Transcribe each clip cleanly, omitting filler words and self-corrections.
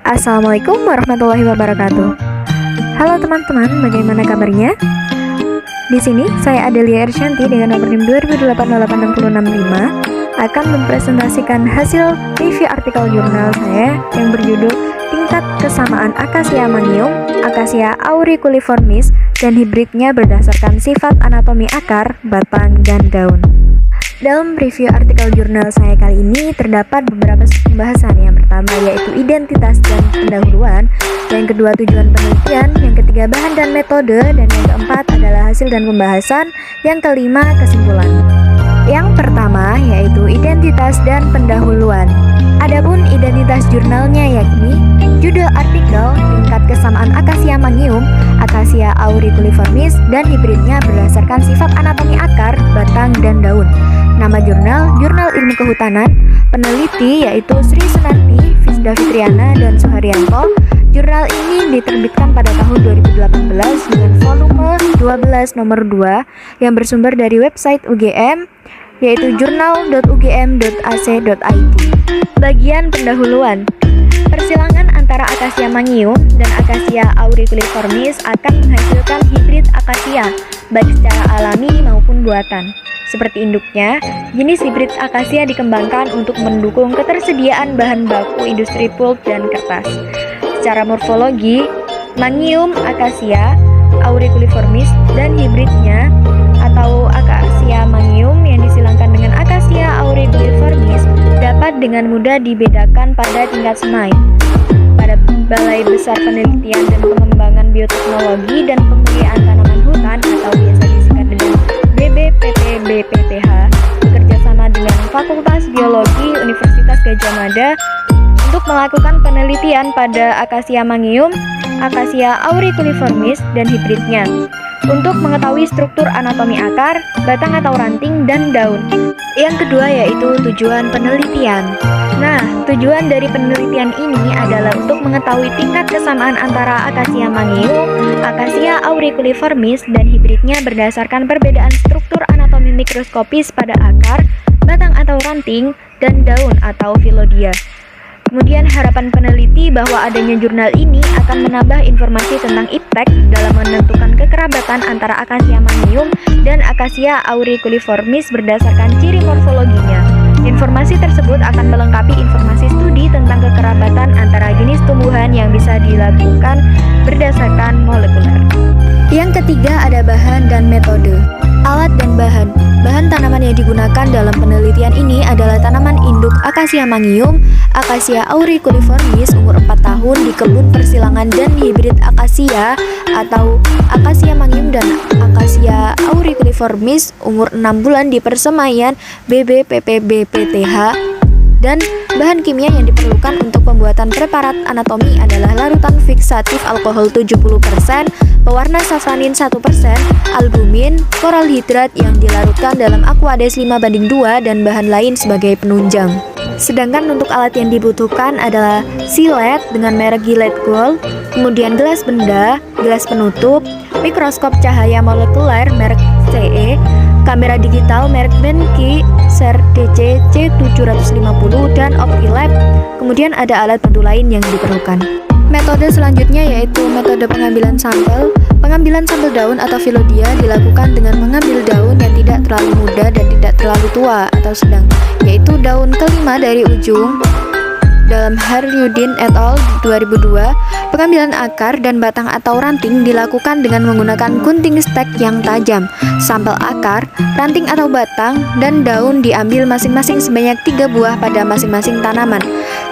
Assalamualaikum warahmatullahi wabarakatuh. Halo teman-teman, bagaimana kabarnya? Di sini saya Adelia Ersyanti dengan nomor NIM 2288665 akan mempresentasikan hasil review artikel jurnal saya yang berjudul Tingkat Kesamaan Acacia mangium, Acacia auriculiformis, dan hibridnya berdasarkan sifat anatomi akar, batang, dan daun. Dalam review artikel jurnal saya kali ini terdapat beberapa pembahasan. Yang pertama yaitu identitas dan pendahuluan, yang kedua tujuan penelitian, yang ketiga bahan dan metode, dan yang keempat adalah hasil dan pembahasan, yang kelima kesimpulan. Yang pertama yaitu identitas dan pendahuluan. Adapun identitas jurnalnya yakni judul artikel Tingkat Kesamaan Acacia mangium, Acacia auriculiformis, dan hibridnya berdasarkan sifat anatomi akar, batang, dan daun. Nama jurnal, Jurnal Ilmu Kehutanan. Peneliti yaitu Sri Sunarti, Visda Fitriana, dan Suharyanto. Jurnal ini diterbitkan pada tahun 2018 dengan volume 12 nomor 2 yang bersumber dari website UGM yaitu jurnal.ugm.ac.id. Bagian pendahuluan. Persilangan antara Acacia mangium dan Acacia auriculiformis akan menghasilkan hibrid acacia baik secara alami maupun buatan. Seperti induknya, jenis hibrid acacia dikembangkan untuk mendukung ketersediaan bahan baku industri pulp dan kertas. Secara morfologi, mangium acacia auriculiformis dan hibridnya atau Acacia mangium yang disilangkan dengan Acacia auriculiformis dapat dengan mudah dibedakan pada tingkat semai. Pada Balai Besar Penelitian dan Pengembangan Bioteknologi dan Pemeliharaan Tanaman Hutan atau biasa disingkat dengan BPPT-BPTH bekerjasama dengan Fakultas Biologi Universitas Gadjah Mada untuk melakukan penelitian pada Acacia mangium, Acacia auriculiformis, dan hibridnya untuk mengetahui struktur anatomi akar, batang atau ranting, dan daun. Yang kedua yaitu tujuan penelitian. Nah, tujuan dari penelitian ini adalah untuk mengetahui tingkat kesamaan antara Acacia mangium, Acacia auriculiformis, dan hibridnya berdasarkan perbedaan struktur anatomi mikroskopis pada akar, batang atau ranting, dan daun atau filodia. Kemudian harapan peneliti bahwa adanya jurnal ini akan menambah informasi tentang iptek dalam menentukan kekerabatan antara Acacia mangium dan Acacia auriculiformis berdasarkan ciri morfologinya. Informasi tersebut akan melengkapi informasi studi tentang kekerabatan antara jenis tumbuhan yang bisa dilakukan berdasarkan molekuler. Yang ketiga ada bahan dan metode. Alat dan bahan. Bahan tanaman yang digunakan dalam penelitian ini adalah tanaman induk Acacia mangium, Acacia auriculiformis umur 4 tahun di kebun persilangan dan hibrid Acacia atau Acacia mangium dan Acacia auriculiformis umur 6 bulan di persemaian BPPT-BPTH. Dan bahan kimia yang diperlukan untuk pembuatan preparat anatomi adalah larutan fiksatif alkohol 70%, pewarna safranin 1%, albumin, koral hidrat yang dilarutkan dalam Aquades 5:2 dan bahan lain sebagai penunjang. Sedangkan untuk alat yang dibutuhkan adalah silet dengan merek Gillette Gold, kemudian gelas benda, gelas penutup, mikroskop cahaya molekuler merek CE, kamera digital merek Benki Ser DC C750, dan Optilab. Kemudian ada alat bantu lain yang diperlukan. Metode selanjutnya yaitu metode pengambilan sampel. Pengambilan sampel daun atau filodia dilakukan dengan mengambil daun yang tidak terlalu muda dan tidak terlalu tua atau sedang, yaitu daun kelima dari ujung. Dalam Haryudin et al. 2002, pengambilan akar dan batang atau ranting dilakukan dengan menggunakan gunting stek yang tajam. Sampel akar, ranting atau batang, dan daun diambil masing-masing sebanyak 3 buah pada masing-masing tanaman.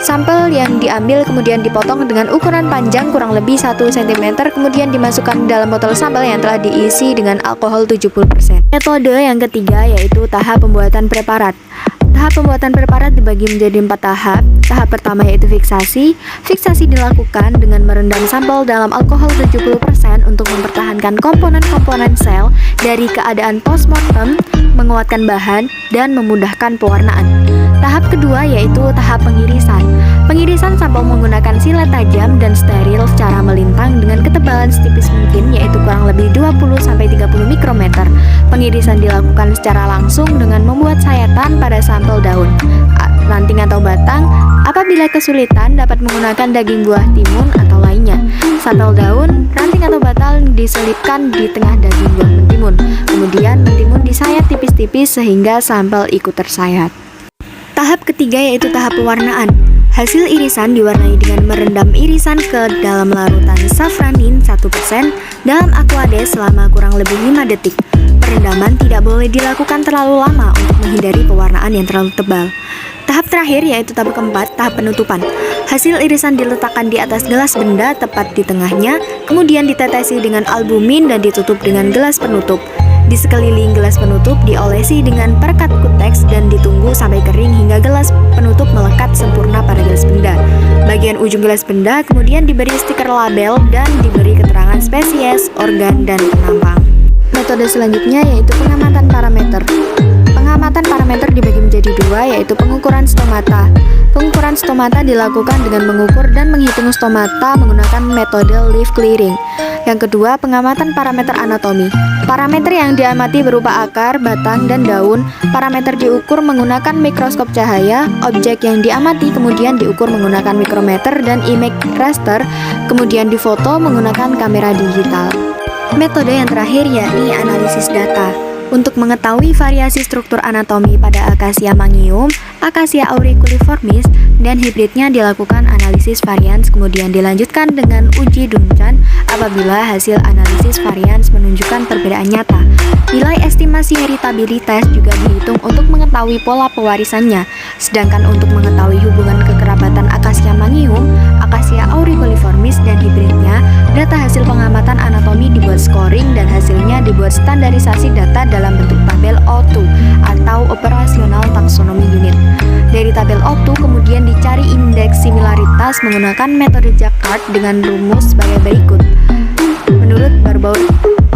Sampel yang diambil kemudian dipotong dengan ukuran panjang kurang lebih 1 cm, kemudian dimasukkan dalam botol sampel yang telah diisi dengan alkohol 70%. Metode yang ketiga yaitu tahap pembuatan preparat. Tahap pembuatan preparat dibagi menjadi 4 tahap. Tahap pertama yaitu fiksasi. Fiksasi dilakukan dengan merendam sampel dalam alkohol 70% untuk mempertahankan komponen-komponen sel dari keadaan postmortem, menguatkan bahan, dan memudahkan pewarnaan. Tahap kedua yaitu tahap pengirisan. Pengirisan sampel menggunakan silet tajam dan steril secara melintang dengan ketebalan setipis mungkin, yaitu kurang lebih 20-30 mikrometer. Pengirisan dilakukan secara langsung dengan membuat sayatan pada sampel daun, ranting atau batang. Apabila kesulitan, dapat menggunakan daging buah timun atau lainnya. Sampel daun, ranting atau batang diselipkan di tengah daging buah mentimun. Kemudian mentimun disayat tipis-tipis sehingga sampel ikut tersayat. Tahap ketiga yaitu tahap pewarnaan. Hasil irisan diwarnai dengan merendam irisan ke dalam larutan safranin 1% dalam aquades selama kurang lebih 5 detik. Perendaman tidak boleh dilakukan terlalu lama untuk menghindari pewarnaan yang terlalu tebal. Tahap terakhir yaitu tahap keempat, tahap penutupan. Hasil irisan diletakkan di atas gelas benda tepat di tengahnya, kemudian ditetesi dengan albumin dan ditutup dengan gelas penutup. Di sekeliling gelas penutup diolesi dengan perekat kuteks dan ditunggu sampai kering hingga gelas penutup melekat sempurna pada gelas benda. Bagian ujung gelas benda kemudian diberi stiker label dan diberi keterangan spesies, organ, dan penampang. Metode selanjutnya yaitu pengamatan parameter. Pengamatan parameter dibagi menjadi dua, yaitu pengukuran stomata. Pengukuran stomata dilakukan dengan mengukur dan menghitung stomata menggunakan metode leaf clearing. Yang kedua, pengamatan parameter anatomi. Parameter yang diamati berupa akar, batang, dan daun. Parameter diukur menggunakan mikroskop cahaya. Objek yang diamati kemudian diukur menggunakan mikrometer dan image raster, kemudian difoto menggunakan kamera digital. Metode yang terakhir yakni analisis data. Untuk mengetahui variasi struktur anatomi pada Acacia mangium, Acacia auriculiformis, dan hibridnya dilakukan analisis varians, kemudian dilanjutkan dengan uji Duncan apabila hasil analisis varians menunjukkan perbedaan nyata. Nilai estimasi heritabilitas juga dihitung untuk mengetahui pola pewarisannya, sedangkan untuk mengetahui hubungan kekerabatan Acacia mangium, Acacia auriculiformis, dan hibridnya, data hasil pengamatan anatomi dibuat scoring dan hasilnya dibuat standarisasi data dalam bentuk tabel O2 atau Operational Taxonomy Unit. Dari tabel O2 kemudian dicari indeks similaritas menggunakan metode Jacquard dengan rumus sebagai berikut. Menurut Barbour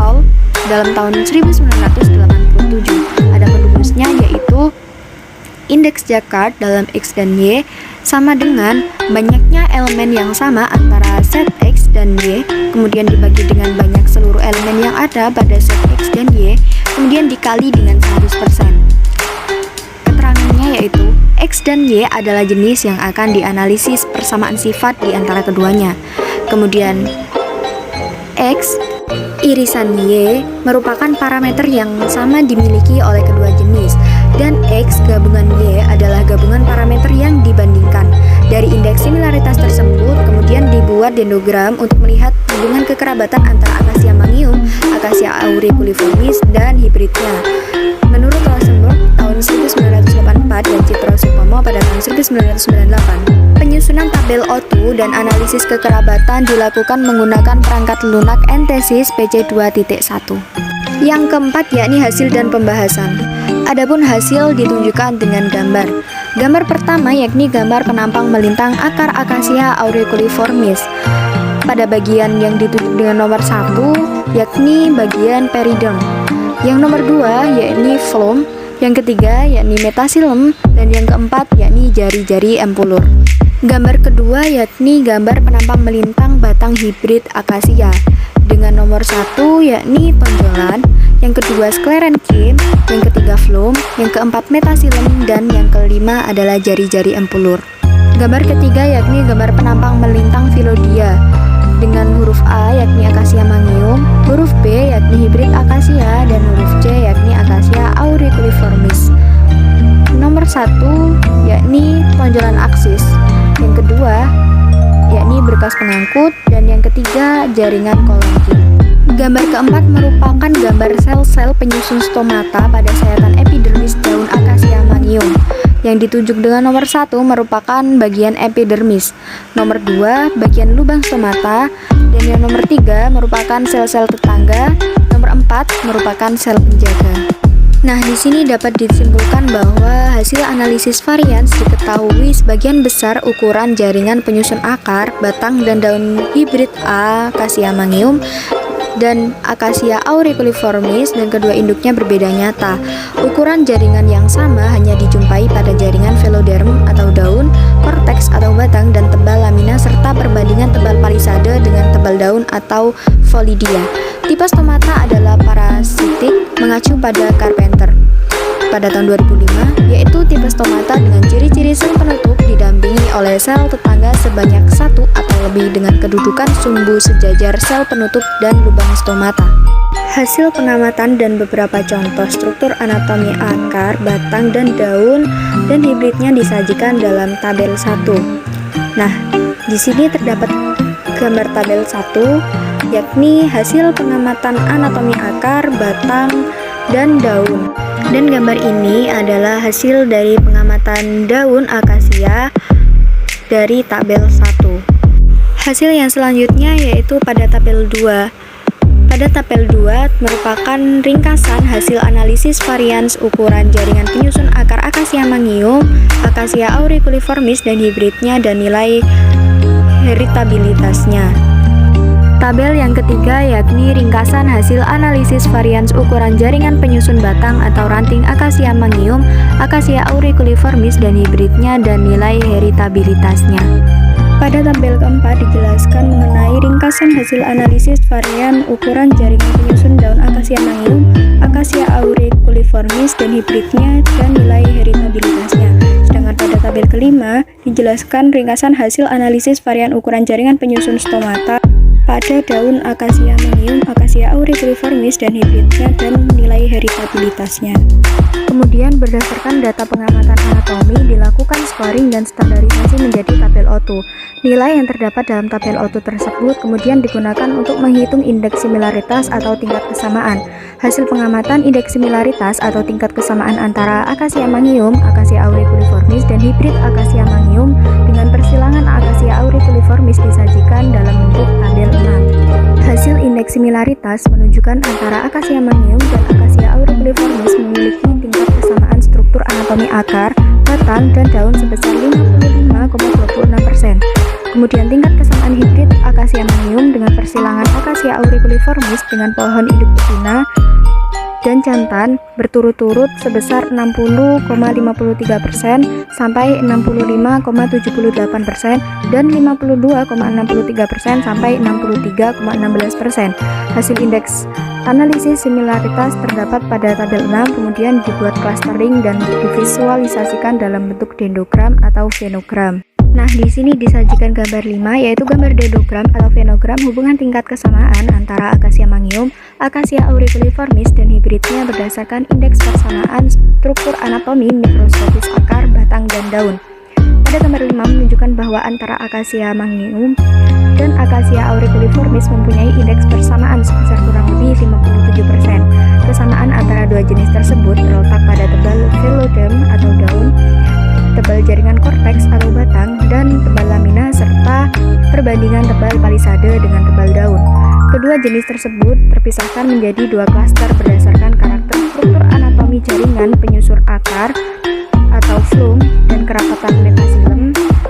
al. dalam tahun 1987, ada rumusnya yaitu indeks Jacquard dalam X dan Y sama dengan banyaknya elemen yang sama antara set X dan Y, kemudian dibagi dengan banyak seluruh elemen yang ada pada set X dan Y, kemudian dikali dengan 100%. Keterangannya yaitu X dan Y adalah jenis yang akan dianalisis persamaan sifat di antara keduanya. Kemudian X irisan Y merupakan parameter yang sama dimiliki oleh kedua jenis, dan X gabungan Y adalah gabungan parameter yang dibandingkan. Dari indeks similaritas tersebut kemudian dibuat dendrogram untuk melihat hubungan kekerabatan antara Acacia mangium, Acacia auriculiformis, dan hibridnya. Menurut Rosenberg tahun 1984 dan Citro Supomo pada tahun 1998, penyusunan tabel O2 dan analisis kekerabatan dilakukan menggunakan perangkat lunak Ensys PC2.1. Yang keempat yakni hasil dan pembahasan. Adapun hasil ditunjukkan dengan gambar. Gambar pertama yakni gambar penampang melintang akar Acacia auriculiformis. Pada bagian yang ditunjuk dengan nomor 1 yakni bagian peridon. Yang nomor 2 yakni phloem, yang ketiga yakni metaxilem, dan yang keempat yakni jari-jari empulur. Gambar kedua yakni gambar penampang melintang batang hibrid Acacia dengan nomor 1 yakni tonjolan, yang kedua sklerenchyme, yang ketiga phloem, yang keempat metaxilem, dan yang kelima adalah jari-jari empulur. Gambar ketiga yakni gambar penampang melintang Phyllodia dengan huruf A yakni Acacia mangium, huruf B yakni hibrid Acacia, dan huruf C yakni Acacia auriculiformis. Nomor 1 yakni tonjolan aksis, yang kedua yakni berkas pengangkut, dan yang ketiga jaringan kolonkin. Gambar keempat merupakan gambar sel-sel penyusun stomata pada sayatan epidermis daun Acacia mangium. Yang ditunjuk dengan nomor 1 merupakan bagian epidermis, nomor 2 bagian lubang stomata, dan yang nomor 3 merupakan sel-sel tetangga, nomor 4 merupakan sel penjaga. Nah, di sini dapat disimpulkan bahwa hasil analisis varians diketahui sebagian besar ukuran jaringan penyusun akar, batang, dan daun hibrid Acacia mangium dan Acacia auriculiformis dan kedua induknya berbeda nyata. Ukuran jaringan yang sama hanya dijumpai pada jaringan veloderm atau daun, korteks atau batang, dan tebal lamina serta perbandingan tebal palisade dengan tebal daun atau folidia. Tipe stomata adalah parasitik mengacu pada Carpenter pada tahun 2005, yaitu tipe stomata dengan ciri-ciri sel penutup didampingi oleh sel tetangga sebanyak satu atau lebih dengan kedudukan sumbu sejajar sel penutup dan lubang stomata. Hasil pengamatan dan beberapa contoh struktur anatomi akar, batang, dan daun dan hibridnya disajikan dalam tabel 1. Nah, di sini terdapat gambar tabel 1, yakni hasil pengamatan anatomi akar, batang, dan daun. Dan gambar ini adalah hasil dari pengamatan daun akasia dari tabel 1. Hasil yang selanjutnya yaitu pada tabel 2. Pada tabel 2 merupakan ringkasan hasil analisis varians ukuran jaringan penyusun akar Acacia mangium, Acacia auriculiformis dan hibridnya dan nilai heritabilitasnya. Tabel yang ketiga yakni ringkasan hasil analisis varians ukuran jaringan penyusun batang atau ranting Acacia mangium, Acacia auriculiformis dan hibridnya dan nilai heritabilitasnya. Pada tabel keempat dijelaskan mengenai ringkasan hasil analisis varian ukuran jaringan penyusun daun Acacia mangium, Acacia auriculiformis dan hibridnya dan nilai heritabilitasnya. Sedangkan pada tabel kelima dijelaskan ringkasan hasil analisis varian ukuran jaringan penyusun stomata pada daun Acacia mangium, Acacia auriculiformis dan hibridnya dan nilai heritabilitasnya. Kemudian berdasarkan data pengamatan anatomi dilakukan scoring dan standarisasi menjadi tabel O2. Nilai yang terdapat dalam tabel O2 tersebut kemudian digunakan untuk menghitung indeks similaritas atau tingkat kesamaan. Hasil pengamatan indeks similaritas atau tingkat kesamaan antara Acacia mangium, Acacia auriculiformis dan hibrid Acacia mangium dengan persilangan Acacia auriculiformis disajikan dalam bentuk tabel 6. Hasil indeks similaritas menunjukkan antara Acacia mangium dan Acacia auriculiformis memiliki tingkat kesamaan struktur anatomi akar, batang, dan daun sebesar 55,26%. Kemudian tingkat kesamaan hibrid Acacia mangium dengan persilangan Acacia auriculiformis dengan pohon induk betina dan jantan berturut-turut sebesar 60,53% sampai 65,78% dan 52,63% sampai 63,16%. Hasil indeks analisis similaritas terdapat pada tabel 6, kemudian dibuat clustering dan divisualisasikan dalam bentuk dendrogram atau venogram. Nah, di sini disajikan gambar 5, yaitu gambar dendrogram atau venogram hubungan tingkat kesamaan antara Acacia mangium, Acacia auriculiformis dan hibridnya berdasarkan indeks persamaan struktur anatomi mikroskopis akar, batang, dan daun. Pada gambar 5 menunjukkan bahwa antara Acacia mangium dan Acacia auriculiformis mempunyai indeks persamaan sebesar kurang lebih 57%. Kesamaan antara dua jenis tersebut terletak pada tebal veloderm atau daun, tebal jaringan korteks atau batang, dan tebal lamina serta perbandingan tebal palisade dengan tebal daun. Kedua jenis tersebut terpisahkan menjadi dua klaster berdasarkan karakter struktur anatomi jaringan penyusur akar atau phloem dan kerapatan metasilem.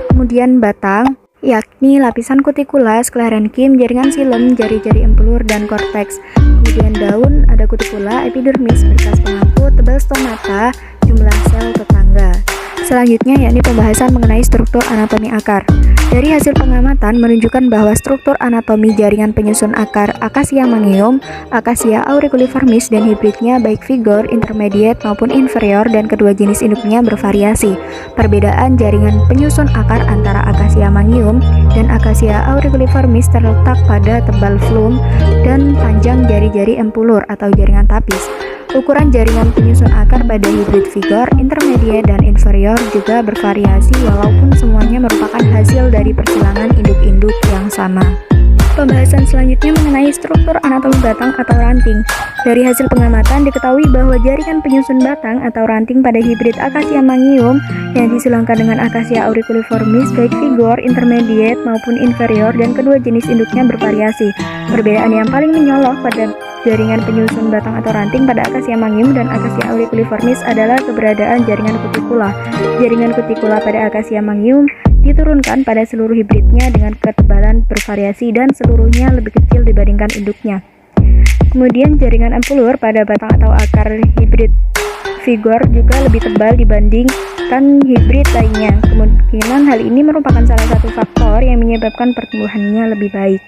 Kemudian batang yakni lapisan kutikula, sklerenkim, jaringan silem, jari-jari empelur, dan korteks. Kemudian daun ada kutikula, epidermis, berkas pengangkut, tebal stomata, jumlah sel tetangga. Selanjutnya yakni pembahasan mengenai struktur anatomi akar. Dari hasil pengamatan menunjukkan bahwa struktur anatomi jaringan penyusun akar Acacia mangium, Acacia auriculiformis dan hibridnya baik vigor, intermediate maupun inferior dan kedua jenis induknya bervariasi. Perbedaan jaringan penyusun akar antara Acacia mangium dan Acacia auriculiformis terletak pada tebal phloem dan panjang jari-jari empulur atau jaringan tapis. Ukuran jaringan penyusun akar pada hibrid vigor, intermediate, dan inferior juga bervariasi walaupun semuanya merupakan hasil dari persilangan induk-induk yang sama. Pembahasan selanjutnya mengenai struktur anatomi batang atau ranting. Dari hasil pengamatan diketahui bahwa jaringan penyusun batang atau ranting pada hibrid Acacia mangium yang disilangkan dengan Acacia auriculiformis baik vigor, intermediate, maupun inferior dan kedua jenis induknya bervariasi. Perbedaan yang paling menyolok pada jaringan penyusun batang atau ranting pada Acacia mangium dan Acacia auriculiformis adalah keberadaan jaringan kutikula. Jaringan kutikula pada Acacia mangium diturunkan pada seluruh hibridnya dengan ketebalan bervariasi dan seluruhnya lebih kecil dibandingkan induknya. Kemudian jaringan empulur pada batang atau akar hibrid vigor juga lebih tebal dibandingkan hibrid lainnya. Kemungkinan hal ini merupakan salah satu faktor yang menyebabkan pertumbuhannya lebih baik.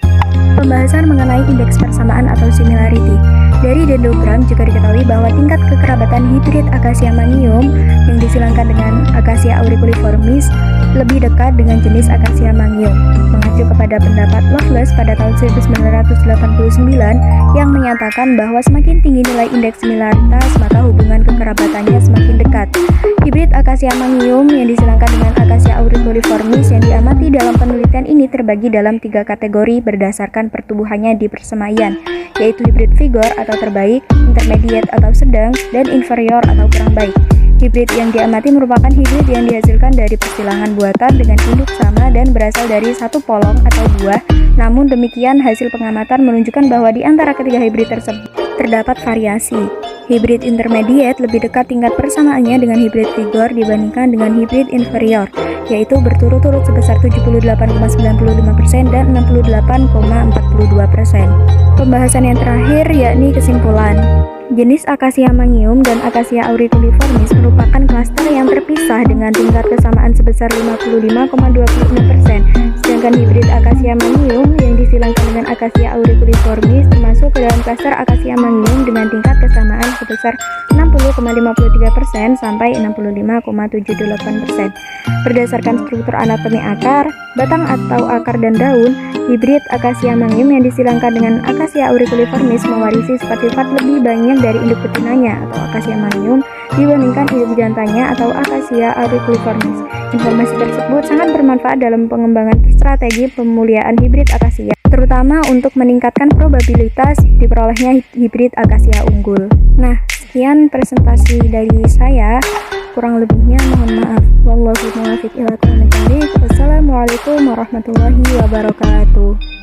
Pembahasan mengenai indeks persamaan atau similarity. Dari dendrogram juga diketahui bahwa tingkat kekerabatan hibrid Acacia mangium yang disilangkan dengan Acacia auriculiformis lebih dekat dengan jenis Acacia mangium. Mengacu kepada pendapat Loveless pada tahun 1989 yang menyatakan bahwa semakin tinggi nilai indeks similaritas, maka hubungan kekerabatannya semakin dekat. Hibrid Acacia mangium yang disilangkan dengan Acacia auriculiformis yang diamati dalam penelitian ini terbagi dalam 3 kategori berdasarkan pertumbuhannya di persemaian, yaitu hibrid vigor atau terbaik, intermediate atau sedang, dan inferior atau kurang baik. Hibrid yang diamati merupakan hibrid yang dihasilkan dari persilangan buatan dengan induk sama dan berasal dari satu polong atau buah. Namun demikian, hasil pengamatan menunjukkan bahwa di antara ketiga hibrid tersebut terdapat variasi. Hibrid intermediate lebih dekat tingkat persamaannya dengan hibrid vigor dibandingkan dengan hibrid inferior, yaitu berturut-turut sebesar 78,95% dan 68,42%. Pembahasan yang terakhir yakni kesimpulan. Jenis Acacia mangium dan Acacia auriculiformis merupakan klaster yang terpisah dengan tingkat kesamaan sebesar 55,26%, sedangkan hibrid Acacia mangium yang disilangkan dengan Acacia auriculiformis termasuk ke dalam klaster Acacia mangium dengan tingkat kesamaan sebesar 60,53% sampai 65,78%. Berdasarkan struktur anatomi akar, batang atau akar dan daun, hibrid Acacia mangium yang disilangkan dengan Acacia auriculiformis mewarisi sifat-sifat lebih banyak dari induk betinanya atau Acacia mangium dibandingkan induk jantannya atau Acacia auriculiformis. Informasi tersebut sangat bermanfaat dalam pengembangan strategi pemuliaan hibrid Acacia, terutama untuk meningkatkan probabilitas diperolehnya hibrid Acacia unggul. Nah, sekian presentasi dari saya. Kurang lebihnya mohon maaf. Wallahu muwaffiq ila aqwamit thoriq. Wassalamualaikum warahmatullahi wabarakatuh.